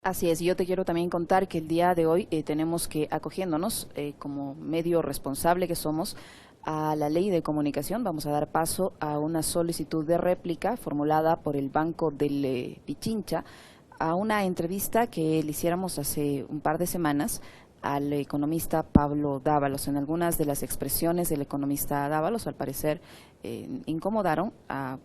Así es, yo te quiero también contar que el día de hoy tenemos que, acogiéndonos como medio responsable que somos a la ley de comunicación, vamos a dar paso a una solicitud de réplica formulada por el Banco del Pichincha a una entrevista que le hiciéramos hace un par de semanas al economista Pablo Dávalos. En algunas de las expresiones del economista Dávalos, al parecer, incomodaron a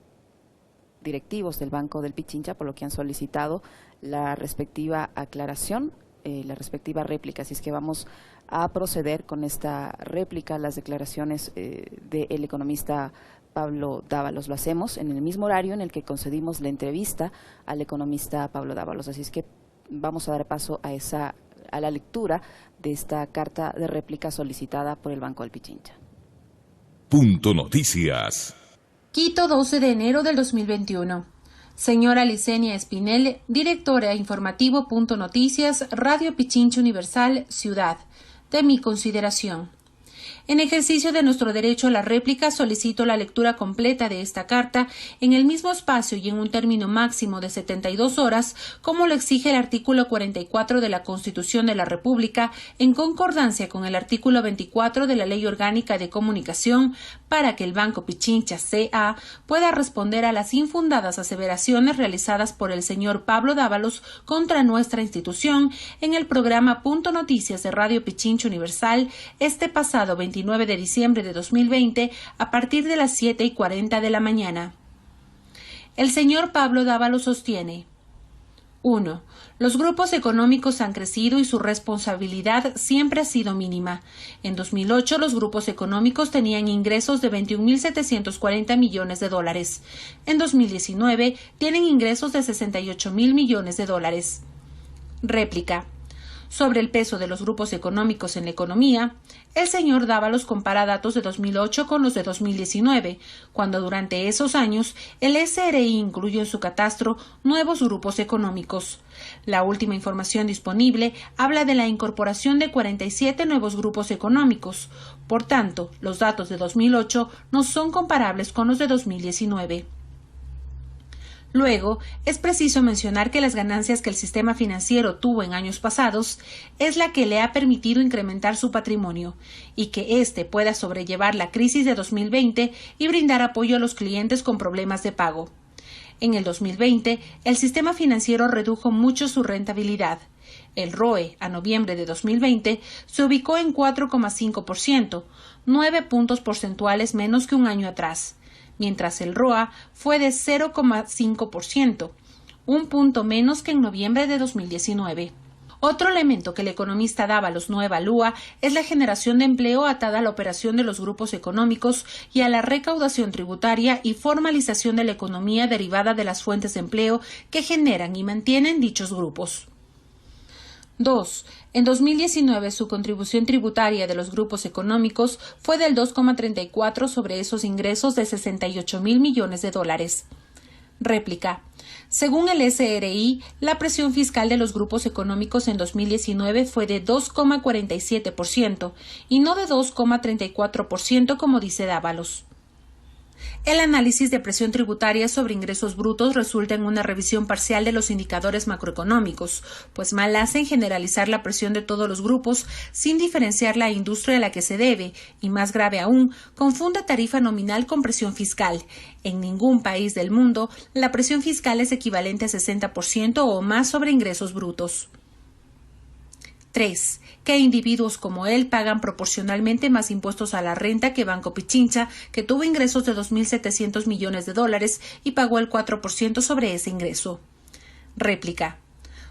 directivos del Banco del Pichincha, por lo que han solicitado la respectiva aclaración, la respectiva réplica. Así es que vamos a proceder con esta réplica a las declaraciones del economista Pablo Dávalos. Lo hacemos en el mismo horario en el que concedimos la entrevista al economista Pablo Dávalos. Así es que vamos a dar paso a la lectura de esta carta de réplica solicitada por el Banco del Pichincha. Punto Noticias. Quito, 12 de enero del 2021. Señora Licenia Espinel, directora informativo Punto Noticias, Radio Pichincha Universal, Ciudad. De mi consideración. En ejercicio de nuestro derecho a la réplica, solicito la lectura completa de esta carta en el mismo espacio y en un término máximo de 72 horas, como lo exige el artículo 44 de la Constitución de la República, en concordancia con el artículo 24 de la Ley Orgánica de Comunicación, para que el Banco Pichincha C.A. pueda responder a las infundadas aseveraciones realizadas por el señor Pablo Dávalos contra nuestra institución en el programa Punto Noticias de Radio Pichincha Universal este pasado 29 de diciembre de 2020 a partir de las 7:40 de la mañana. El señor Pablo Dávalos sostiene: 1. Los grupos económicos han crecido y su responsabilidad siempre ha sido mínima. En 2008 los grupos económicos tenían ingresos de 21.740 millones de dólares. En 2019 tienen ingresos de 68.000 millones de dólares. Réplica. Sobre el peso de los grupos económicos en la economía, el señor Dávalos compara datos de 2008 con los de 2019, cuando durante esos años el SRI incluyó en su catastro nuevos grupos económicos. La última información disponible habla de la incorporación de 47 nuevos grupos económicos. Por tanto, los datos de 2008 no son comparables con los de 2019. Luego, es preciso mencionar que las ganancias que el sistema financiero tuvo en años pasados es la que le ha permitido incrementar su patrimonio y que éste pueda sobrellevar la crisis de 2020 y brindar apoyo a los clientes con problemas de pago. En el 2020, el sistema financiero redujo mucho su rentabilidad. El ROE a noviembre de 2020 se ubicó en 4,5%, 9 puntos porcentuales menos que un año atrás, mientras el ROA fue de 0,5%, un punto menos que en noviembre de 2019. Otro elemento que el economista Dávalos no evalúa es la generación de empleo atada a la operación de los grupos económicos y a la recaudación tributaria y formalización de la economía derivada de las fuentes de empleo que generan y mantienen dichos grupos. 2. En 2019 su contribución tributaria de los grupos económicos fue del 2,34 sobre esos ingresos de 68.000 millones de dólares. Réplica. Según el SRI, la presión fiscal de los grupos económicos en 2019 fue de 2,47% y no de 2,34% como dice Dávalos. El análisis de presión tributaria sobre ingresos brutos resulta en una revisión parcial de los indicadores macroeconómicos, pues mal hacen generalizar la presión de todos los grupos sin diferenciar la industria a la que se debe, y más grave aún, confunde tarifa nominal con presión fiscal. En ningún país del mundo, la presión fiscal es equivalente a 60% o más sobre ingresos brutos. 3. Que individuos como él pagan proporcionalmente más impuestos a la renta que Banco Pichincha, que tuvo ingresos de 2.700 millones de dólares y pagó el 4% sobre ese ingreso. Réplica.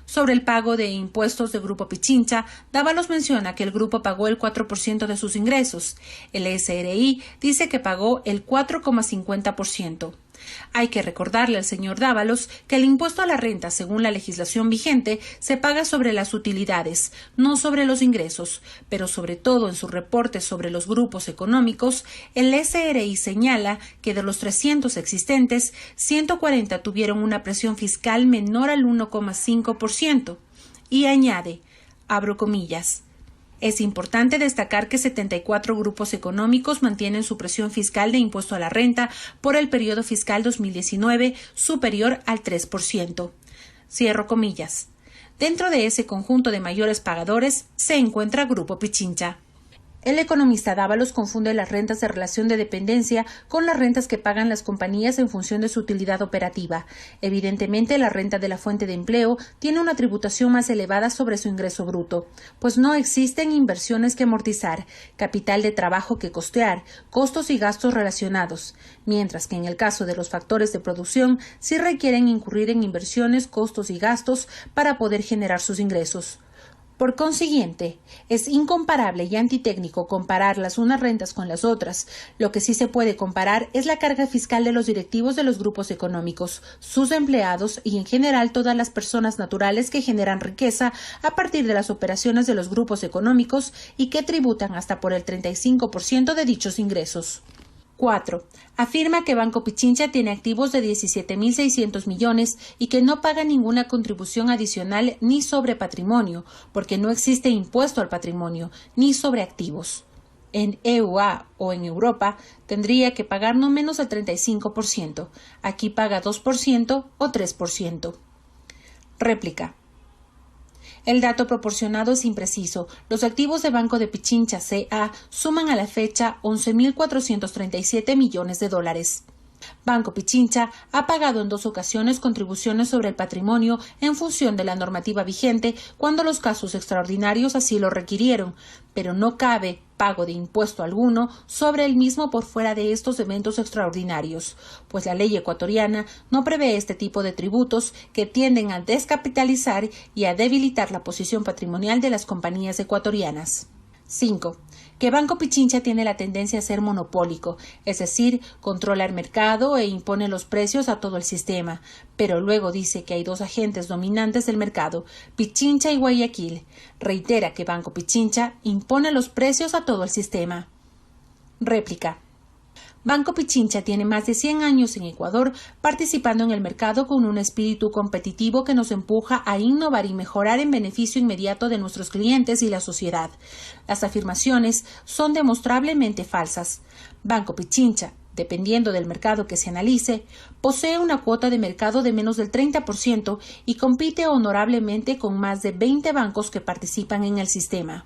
Sobre el pago de impuestos de Grupo Pichincha, Dávalos menciona que el grupo pagó el 4% de sus ingresos. El SRI dice que pagó el 4,50%. Hay que recordarle al señor Dávalos que el impuesto a la renta, según la legislación vigente, se paga sobre las utilidades, no sobre los ingresos, pero sobre todo en su reporte sobre los grupos económicos, el SRI señala que de los 300 existentes, 140 tuvieron una presión fiscal menor al 1,5%, y añade, abro comillas, Es importante destacar que 74 grupos económicos mantienen su presión fiscal de impuesto a la renta por el periodo fiscal 2019 superior al 3%. Cierro comillas. Dentro de ese conjunto de mayores pagadores se encuentra Grupo Pichincha. El economista Dávalos confunde las rentas de relación de dependencia con las rentas que pagan las compañías en función de su utilidad operativa. Evidentemente, la renta de la fuente de empleo tiene una tributación más elevada sobre su ingreso bruto, pues no existen inversiones que amortizar, capital de trabajo que costear, costos y gastos relacionados, mientras que en el caso de los factores de producción sí requieren incurrir en inversiones, costos y gastos para poder generar sus ingresos. Por consiguiente, es incomparable y antitécnico comparar las unas rentas con las otras. Lo que sí se puede comparar es la carga fiscal de los directivos de los grupos económicos, sus empleados y en general todas las personas naturales que generan riqueza a partir de las operaciones de los grupos económicos y que tributan hasta por el 35% de dichos ingresos. 4. Afirma que Banco Pichincha tiene activos de 17.600 millones y que no paga ninguna contribución adicional ni sobre patrimonio, porque no existe impuesto al patrimonio, ni sobre activos. En EUA o en Europa tendría que pagar no menos del 35%. Aquí paga 2% o 3%. Réplica. El dato proporcionado es impreciso. Los activos de Banco de Pichincha C.A. suman a la fecha 11.437 millones de dólares. Banco Pichincha ha pagado en 2 ocasiones contribuciones sobre el patrimonio en función de la normativa vigente cuando los casos extraordinarios así lo requirieron, pero no cabe pago de impuesto alguno sobre el mismo por fuera de estos eventos extraordinarios, pues la ley ecuatoriana no prevé este tipo de tributos que tienden a descapitalizar y a debilitar la posición patrimonial de las compañías ecuatorianas. 5. Que Banco Pichincha tiene la tendencia a ser monopólico, es decir, controla el mercado e impone los precios a todo el sistema, pero luego dice que hay 2 agentes dominantes del mercado, Pichincha y Guayaquil. Reitera que Banco Pichincha impone los precios a todo el sistema. Réplica. Banco Pichincha tiene más de 100 años en Ecuador participando en el mercado con un espíritu competitivo que nos empuja a innovar y mejorar en beneficio inmediato de nuestros clientes y la sociedad. Las afirmaciones son demostrablemente falsas. Banco Pichincha, dependiendo del mercado que se analice, posee una cuota de mercado de menos del 30% y compite honorablemente con más de 20 bancos que participan en el sistema.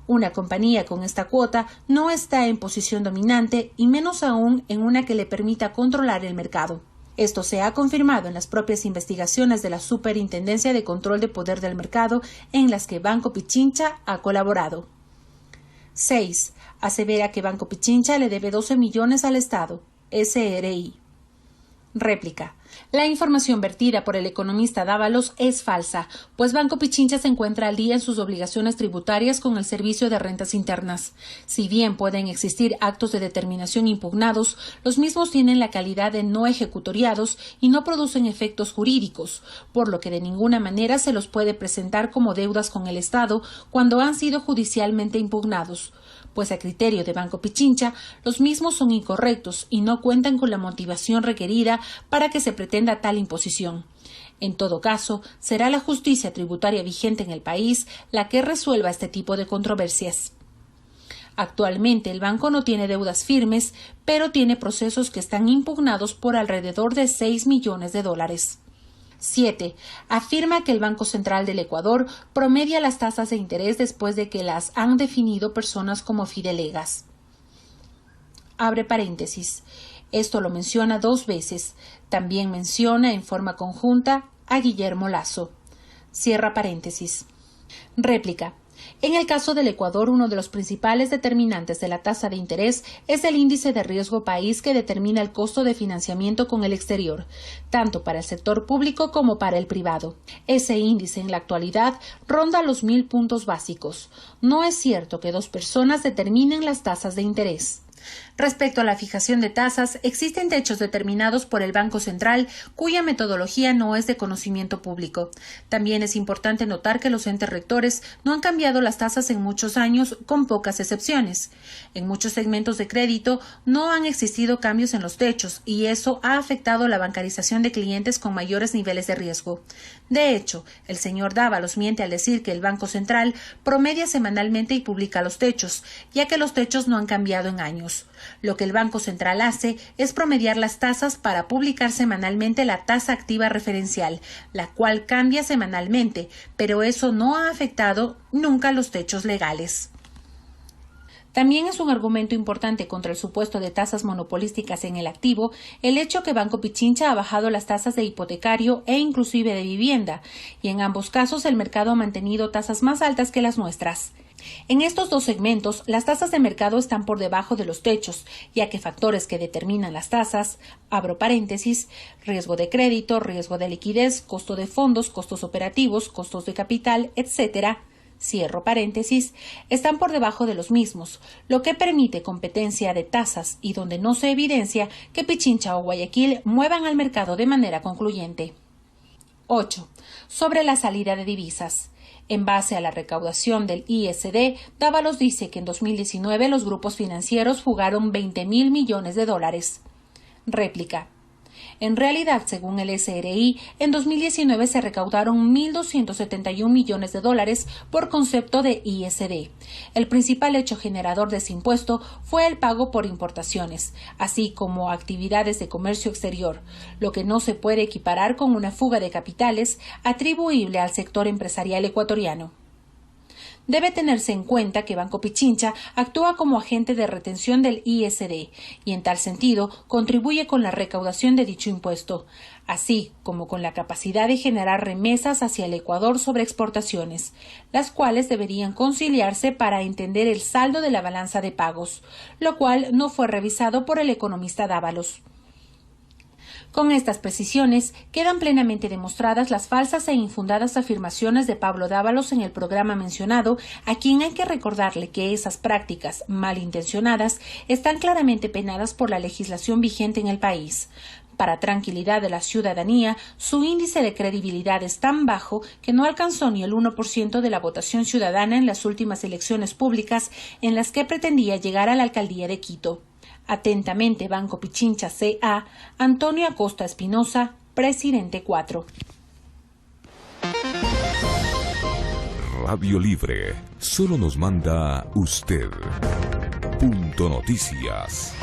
Una compañía con esta cuota no está en posición dominante y menos aún en una que le permita controlar el mercado. Esto se ha confirmado en las propias investigaciones de la Superintendencia de Control de Poder del Mercado en las que Banco Pichincha ha colaborado. 6. Asevera que Banco Pichincha le debe 12 millones al Estado, SRI. Réplica. La información vertida por el economista Dávalos es falsa, pues Banco Pichincha se encuentra al día en sus obligaciones tributarias con el Servicio de Rentas Internas. Si bien pueden existir actos de determinación impugnados, los mismos tienen la calidad de no ejecutoriados y no producen efectos jurídicos, por lo que de ninguna manera se los puede presentar como deudas con el Estado cuando han sido judicialmente impugnados, pues a criterio de Banco Pichincha, los mismos son incorrectos y no cuentan con la motivación requerida para que se pretenda tal imposición. En todo caso, será la justicia tributaria vigente en el país la que resuelva este tipo de controversias. Actualmente el banco no tiene deudas firmes, pero tiene procesos que están impugnados por alrededor de 6 millones de dólares. 7. Afirma que el Banco Central del Ecuador promedia las tasas de interés después de que las han definido personas como fidelegas. Abre paréntesis. Esto lo menciona 2 veces. También menciona en forma conjunta a Guillermo Lasso. Cierra paréntesis. Réplica. En el caso del Ecuador, uno de los principales determinantes de la tasa de interés es el índice de riesgo país que determina el costo de financiamiento con el exterior, tanto para el sector público como para el privado. Ese índice en la actualidad ronda los 1.000 puntos básicos. No es cierto que 2 personas determinen las tasas de interés. Respecto a la fijación de tasas, existen techos determinados por el Banco Central cuya metodología no es de conocimiento público. También es importante notar que los entes rectores no han cambiado las tasas en muchos años, con pocas excepciones. En muchos segmentos de crédito no han existido cambios en los techos y eso ha afectado la bancarización de clientes con mayores niveles de riesgo. De hecho, el señor Dávalos miente al decir que el Banco Central promedia semanalmente y publica los techos, ya que los techos no han cambiado en años. tipos. Lo que el Banco Central hace es promediar las tasas para publicar semanalmente la tasa activa referencial, la cual cambia semanalmente, pero eso no ha afectado nunca los techos legales. También es un argumento importante contra el supuesto de tasas monopolísticas en el activo el hecho que Banco Pichincha ha bajado las tasas de hipotecario e inclusive de vivienda, y en ambos casos el mercado ha mantenido tasas más altas que las nuestras. En estos dos segmentos, las tasas de mercado están por debajo de los techos, ya que factores que determinan las tasas, abro paréntesis, riesgo de crédito, riesgo de liquidez, costo de fondos, costos operativos, costos de capital, etc., cierro paréntesis, están por debajo de los mismos, lo que permite competencia de tasas y donde no se evidencia que Pichincha o Guayaquil muevan al mercado de manera concluyente. 8. Sobre la salida de divisas. En base a la recaudación del ISD, Dávalos dice que en 2019 los grupos financieros fugaron 20.000 millones de dólares. Réplica. En realidad, según el SRI, en 2019 se recaudaron 1.271 millones de dólares por concepto de ISD. El principal hecho generador de ese impuesto fue el pago por importaciones, así como actividades de comercio exterior, lo que no se puede equiparar con una fuga de capitales atribuible al sector empresarial ecuatoriano. Debe tenerse en cuenta que Banco Pichincha actúa como agente de retención del ISD y en tal sentido contribuye con la recaudación de dicho impuesto, así como con la capacidad de generar remesas hacia el Ecuador sobre exportaciones, las cuales deberían conciliarse para entender el saldo de la balanza de pagos, lo cual no fue revisado por el economista Dávalos. Con estas precisiones quedan plenamente demostradas las falsas e infundadas afirmaciones de Pablo Dávalos en el programa mencionado, a quien hay que recordarle que esas prácticas malintencionadas están claramente penadas por la legislación vigente en el país. Para tranquilidad de la ciudadanía, su índice de credibilidad es tan bajo que no alcanzó ni el 1% de la votación ciudadana en las últimas elecciones públicas en las que pretendía llegar a la alcaldía de Quito. Atentamente, Banco Pichincha C.A., Antonio Acosta Espinosa, presidente 4. Radio Libre, solo nos manda usted. Punto Noticias.